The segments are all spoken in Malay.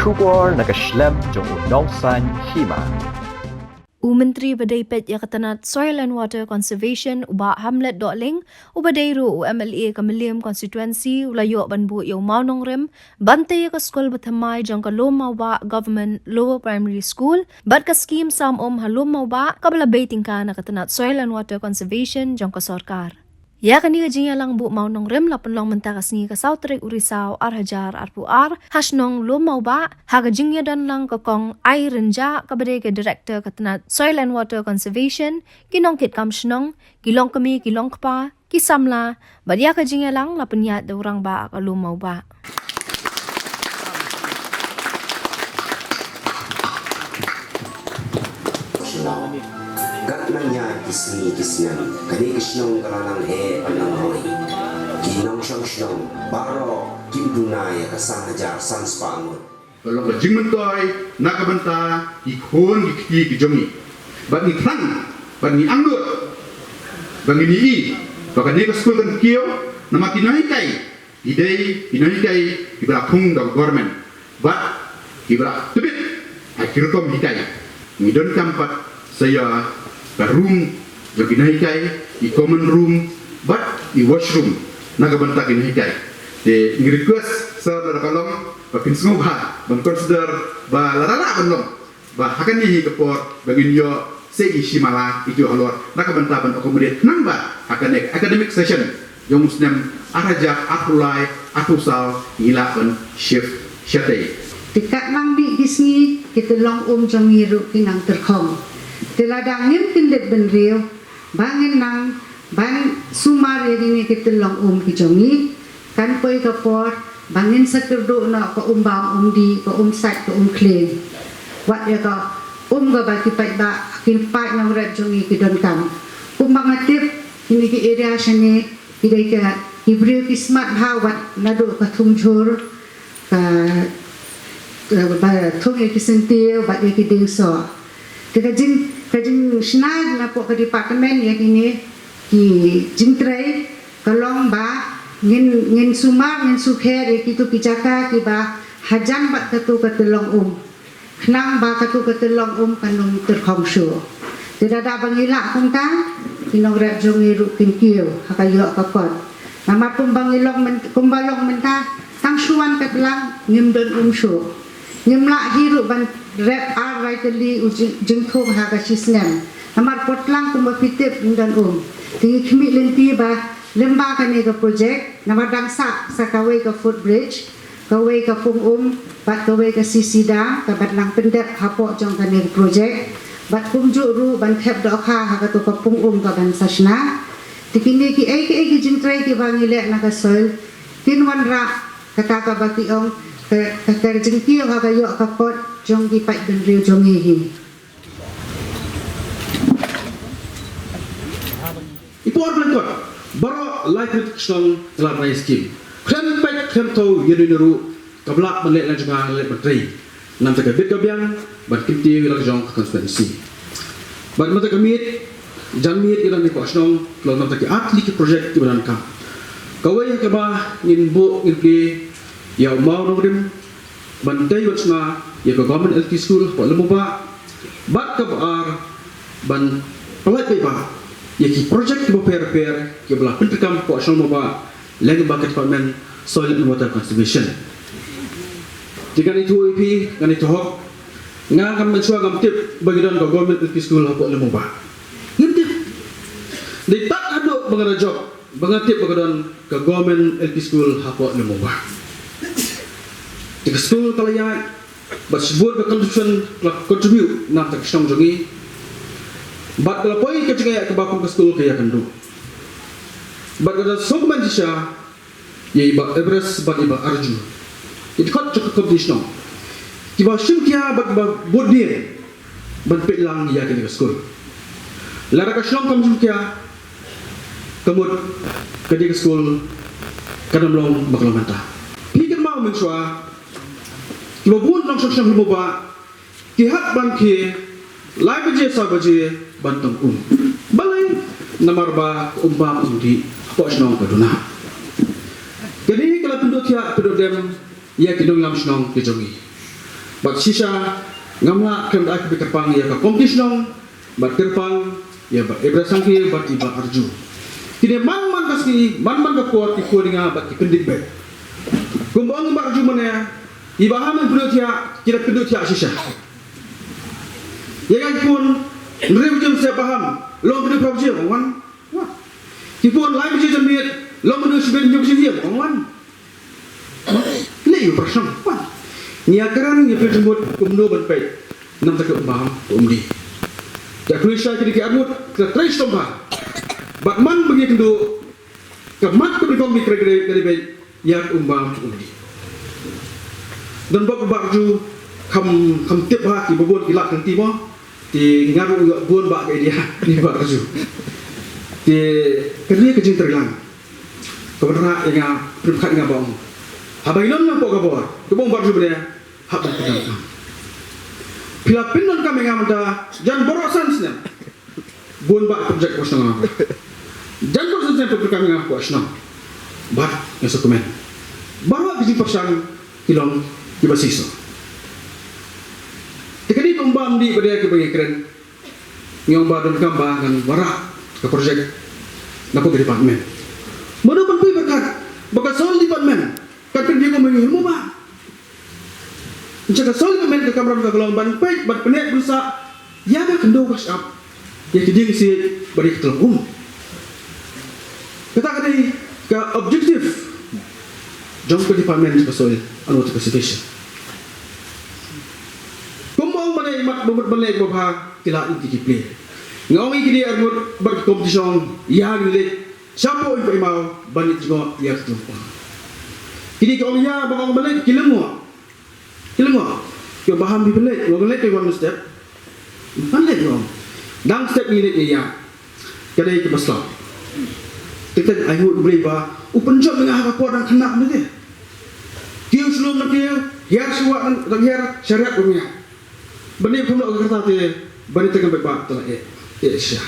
Shubor nakaslem jong unongsan hima. Menteri Badai Pet Yakatanat Soil and Water Conservation Uba Hamlet Dotling Ubadai Ru MLA Kamiliam Constituency Ulayok Banbu Yaw Maunong Rim Bantay ka School Bathamay Jang ka Loma Uba Government Lower Primary School Bat ka scheme Sam Haloma Uba Kabalabating ka Nakatanat Soil and Water Conservation Jang ka Sorkar Ya kani gajinya lang bu maunong rem lapon lang mentakas ni ka Sautrik Urisau Arhajar Arpuar hasnong lomau ba hagajinya dan lang kakong ay renja kabade ke Director Katanat Soil and Water Conservation kinong kit kamshnong kilong kami kilong kpa kisamla badya gajinya lang lapon ya daurang ba ka lomau ba Gat nanya kisni-kisnian kani kisnong kalanang panang roy kinong siyang baro kindunay kasang hajar sans paangon kalau jingmentoy nakabanta ikon ikti kijongi bat ni tang bat ni anglut bangi ni baka ne school kan kio nama kinai kai idei kinai kai ibra khung da government bat ibra tebit akirkom hikai midon kampat saya room lagi nahikai di common room but di washroom nagabanta kinahikai de request sa kalong bakin sungha ban consider ba larala banlong ba hakan ni kapor bagin yo se ishimala itu halor nagabanta ban accommodate namba akan academic session yung muslim araja akulai akusal ilapan shift syate dekat lang di disni kita long jongiru kinang terkong teladang nim tindet benriu bangin nang ban sumar ini kita long kijongi kan poi kapor bangin sekerdo na ko bam di ko site ko clean wat ya ko ga baki pai ba kin pai nang red jongi kidon kam mangatip ini ki area shane idai ka ibreu ki smart hawat nado ka thumjur ka ba thung ki sentiu ba ki ding so kajing snag na po ka department ya kini ki jingtrai kalong ba ngin sumar ngin sukher ya kitu kijaka ki ba hajam ba katu katulong knang ba katu katulong kanong terkhong shu tidak ada bangila kung ta kinong rap jongi ru kin kiyo hakayo kakot nama pumbangilong kumbalong menta tang shuan katlang ngimdon shu ngimla hiru ban rep ar rightly jingthong ha ka sisnem amar potlang kumapitip dan tingi khimi lenti ba lemba ka ni ka project namar dangsa sa kawai ka foot bridge kawai ka pung bat kawai ka sisida ka batlang pendep hapo jong ka ni project bat kumju ru ban thep do kha ha ka to ka pung ka ban sasna tikini ki ai jingtrai ki bangile na ka soil tinwan ra kata ka baki kakar jengki yang kaya kapot jong di pai dan riu jong hi itu orang lekor baru life protection dalam raih skim krem pai krem tau yeniru kablak melek lan juga lek menteri nam tak bit kabiang bat kimti wilang jong constituency bat mata kamit jamit ilang ni kosnong lo nam tak atli ki project ki banan ka kawai yang keba ngin bu ngin ya mau nongrim bantai wachna ya ko government LT school ko lemo ba bat ka bar ban pelat ba ya ki project ki per ki bla pintkam ko asal mo ba lagi ba department soil and water conservation jika itu IP kan itu hok nga kam mensua gam tip bagi don ko government LT school ko lemo ba ngintip di tak ado bangara job bangatip bagi don ko government LT school ko lemo ba jika school kalian bersebut contribute nak tak kisah jongi, bat kalau poin kecegaya kebakung ke school kaya kendu, bat kalau sokongan disha, ye iba Everest bat iba Arju, itu kat cukup competition, kiba shimkia bat iba bodie, bat pelang ya kini ke school, lara kaslong kamu shimkia, kemud kadi ke school, kadang long bakal mantah, pikir mau mensua. Lobun nong sosang lupa, kihat bangki, lai baje sabaje bantong balai namar ba umpam undi pos nong kaduna. Jadi kalau penduduk ya penduduk dem ya kidong lam snong kejongi. bat sisa ngamla kem dak bi terpang ya ka kompetision bat terpang ya bat ebra sangki bat iba arju kini man kaski man ka kuat ko dinga bat kendik be kumbang ba arju mana iba hamen pun dia kira penduk dia sisa ya kan pun nrejum saya paham lo penduk provinsi wan wah kipun lain je jamiat lo penduk sebenarnya provinsi wan le persen wah niakaran ya perbut kumdo berpet nam tak umbang umdi ya Indonesia jadi kiamut ke trace tomba batman bagi kendo kemat ke berkom mikre dari baik yang umbang umdi dan bab barju kam tiap haki bobon kilak kan timo di ngaru juga buon bak dia ni barju di kerja kejin terlang kebenar yang perkat ngabong habainon yang pok kabor kebong barju bener hak berpegang. Bila pinon kami ngamda jan borosan sini, buon bak projek kosong. Jan borosan sini projek kami ngam kosong. Bat yang dokumen. Baru biji persan kilong di basiso. Tekadi tumbam di pada kebanyakan keren. Yang badan kambang dan barak ke projek nak ke departemen. Mana pun berkat bakat soal departemen. Kan dia ngomong ilmu bah. Jika soal kemen ke kamera ke gelang ban pek ban penek berusaha ya dah kendo wash up ya jadi si beri ketelung kata kali ke objektif jom ke departemen ke soal anu specification kumbang mana imat bobot belek bobha kila inti kiple ngawi kini arbut berkompetisi ya gile siapa yang mau banit juga ya ketelung kini kalau ya bakal belek kilemu Kilamo, kau baham bibelet, orang lek kau step, mana lek kau? Dang step ni lek ya, kadai ke besar. Kita ayuh beri bah, upenjat dengan apa kau dan kena ni. Kau sebelum nak kau, hiar suat dan hiar syariat punya. Bani pun nak kata tu, bani tekan berbak telah syah.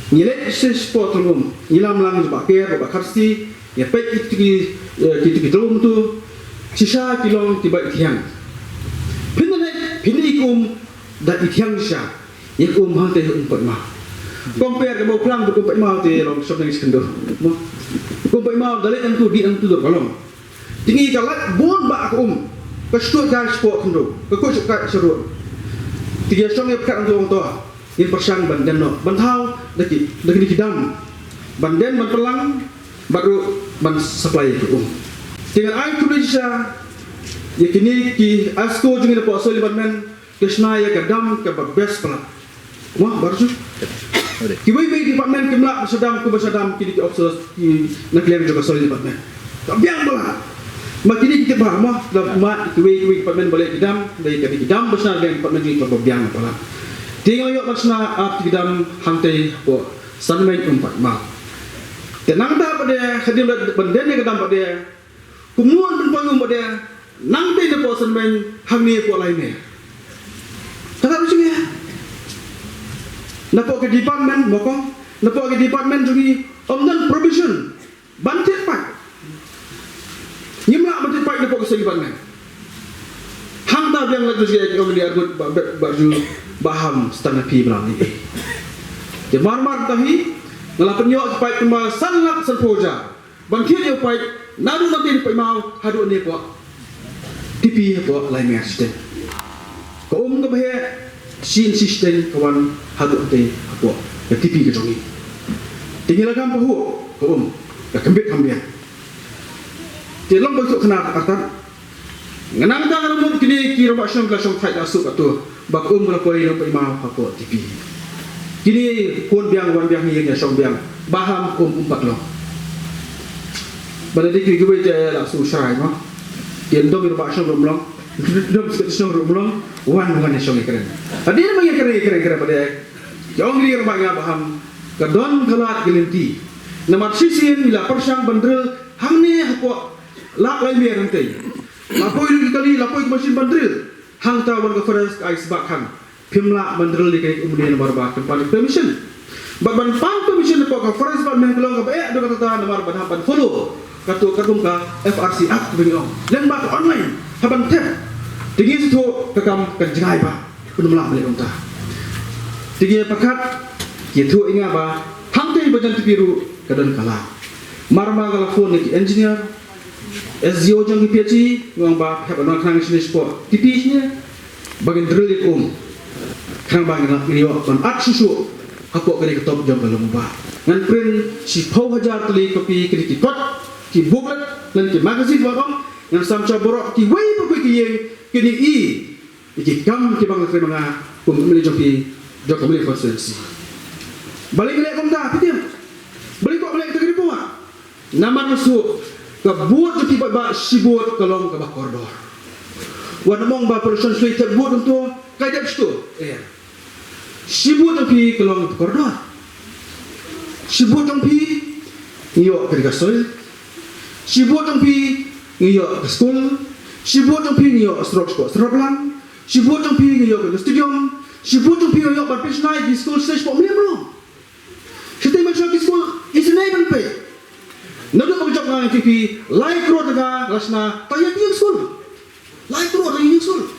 Nilai sport tu, nilam lang sebab kaya, sebab karsi, ya pek kita tu. Sisa kilong tiba itiang. Pindah ikum dan itiang sisa. Ikum hang teh umpat mah. Compare ke bau pelang tu umpat mah teh long sok nangis kendo. Umpat mah dalam yang tu di yang tu dor balong. Tinggi kalat bon ba aku Kestuat dan sport kendo. Kau suka seru. Tiga song yang pekat untuk orang tua. Ini persang bandan no. Bantau daki kidam. Bandan ban pelang baru ban supply ke Tinggal air tu Malaysia, ya kini ki asko jungi lepas soal departemen kesna ya kadam ke best pula. Wah baru tu. Kiwai bayi departemen kemlak bersadam ku bersadam kini ki officer ki nak lihat juga soal departemen. Tak biang pula. Mak kini kita faham mah dalam mak kiwai departemen boleh kidam dari kami kidam besar dengan departemen jungi ke biang pula. Tinggal yuk bersna up kidam hantai po sanmai umpat mak. Tenang dah pada hadir benden yang kadam pada Kumuan berpanggung pada nanti depan senben hamil kuat lainnya. Kata macam ni. Nampak ke departemen, mokong. Nampak ke departemen juga omdan provision, bantet pak. Nyemlak bantet pak nampak ke departemen. Hang tahu yang lagi juga yang dia arbut baju baham standar pi belang ni. Jemar tahi ngalapan yo pak kembal sanlak senpoja. Bangkit yo pak Naru nanti ni mau hadu ni kuat, tipi kuat lain sistem. Kau ke bahaya sin sistem kawan hadu nanti kuat, ya tipi ke jongi. Tinggal kan pahu, kau ya kembit kambing. Telong besok kena atas. Ngenang tak rambut kini kira macam kelasong fight asuk atau bakum berapa ini mau kuat tipi. Kini pun biang ni yang song biang baham umpat lo. Pada dikir gue je langsung serai mah. Yang dom irba song romlong, dom song romlong, wan bukan yang song keren. Tadi nama yang keren pada. Yang dia irba yang paham. Kedon kelat gelinti. Nama sisin bila persang bandril hang ni apa lak lain biar nanti. Lapoi kali lapoi mesin bandril. Hang tawan ke forest ais bakhang. Pimla bandril di kait kemudian barba tempat permission. Ban pan permission ko ka forest ban mengkelong ka do kata nomor ban hapan follow. Katung ka FRC Act bagi orang. Lain bak online. Haban tap. Tinggi situ kekam kenjai ba penumlah balik unta. Tiga pakat gitu ingat ba hamte bajan biru kadan kala. Marma kala phone ni engineer SGO jang PhD ngong ba heb anak nang sini sport. Tipisnya bagian drill kang ba ngak ni wa kon at susu aku kali ketop jam belum ba. Ngan print si pau hajar teli kopi kini kot ki booklet lan ki magazine wa kong ngan samcha borok ki wei ba ki ye kini ki kam ki bang kre mga kum meli joki jok meli konsensi. Balik balik kom dah pitim. Balik kok balik tegri puak. Nama masuk ke buat joki ba sibut kalong ke ba koridor. Wa namong ba person suit buat untuk kaidap sto. Sibut joki kalong ke koridor. Sibut joki ngiyo ke gasol. Sibut joki ngiyo ke school. Sibut joki ngiyo stroke sport serablang. Sibut joki ngiyo ke stadium. Sibut joki ngiyo ba pitch night di school stage pok melo. Kita macam di school is enable pay. Nado magjak nga ng TV, like road nga, lasna, tayo yung school. Like road yung school.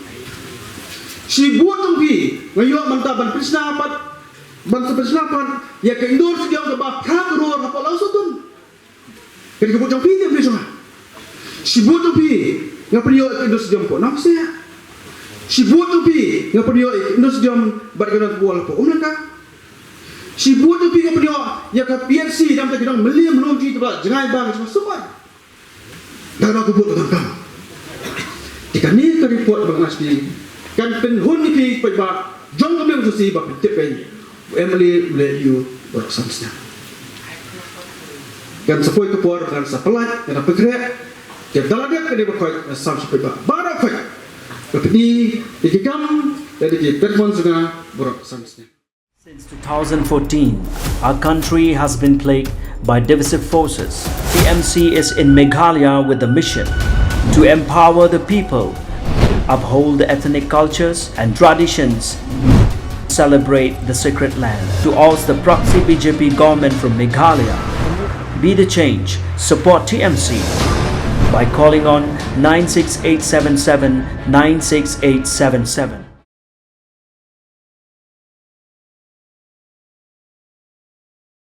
Si buatong pi, ngayon mantaban prisnapat, bansa prisnapat, ya ka indoor sa diyan ka ba, kakuro, kapalaw sa dun. Kaya ka buatong pi, diyan presyo nga. Si buatong pi, nga priyo at indoor sa diyan po, nakusaya. Si buatong pi, nga priyo at indoor sa diyan, ba't ka nagbuwal po, umlan ka. Si buat tu pergi ke ya ke PNC dalam tak kena meliam lonji tu bah jangan bang semua semua. Dan aku buat dengan kamu. Jika ni ke report bang Nasbi kan penhun ni pergi bah jom kami untuk si bah tipen Emily let you work something. Kan sepoi ke puar kan sepelat kan pekerja dia dalagat ke dia berkait sam sepoi bah baru kait. Tapi ni dikam dari performance dengan work something. Since 2014, our country has been plagued by divisive forces. TMC is in Meghalaya with a mission to empower the people, uphold the ethnic cultures and traditions, celebrate the sacred land. To oust the proxy BJP government from Meghalaya, be the change, support TMC by calling on 96877 96877.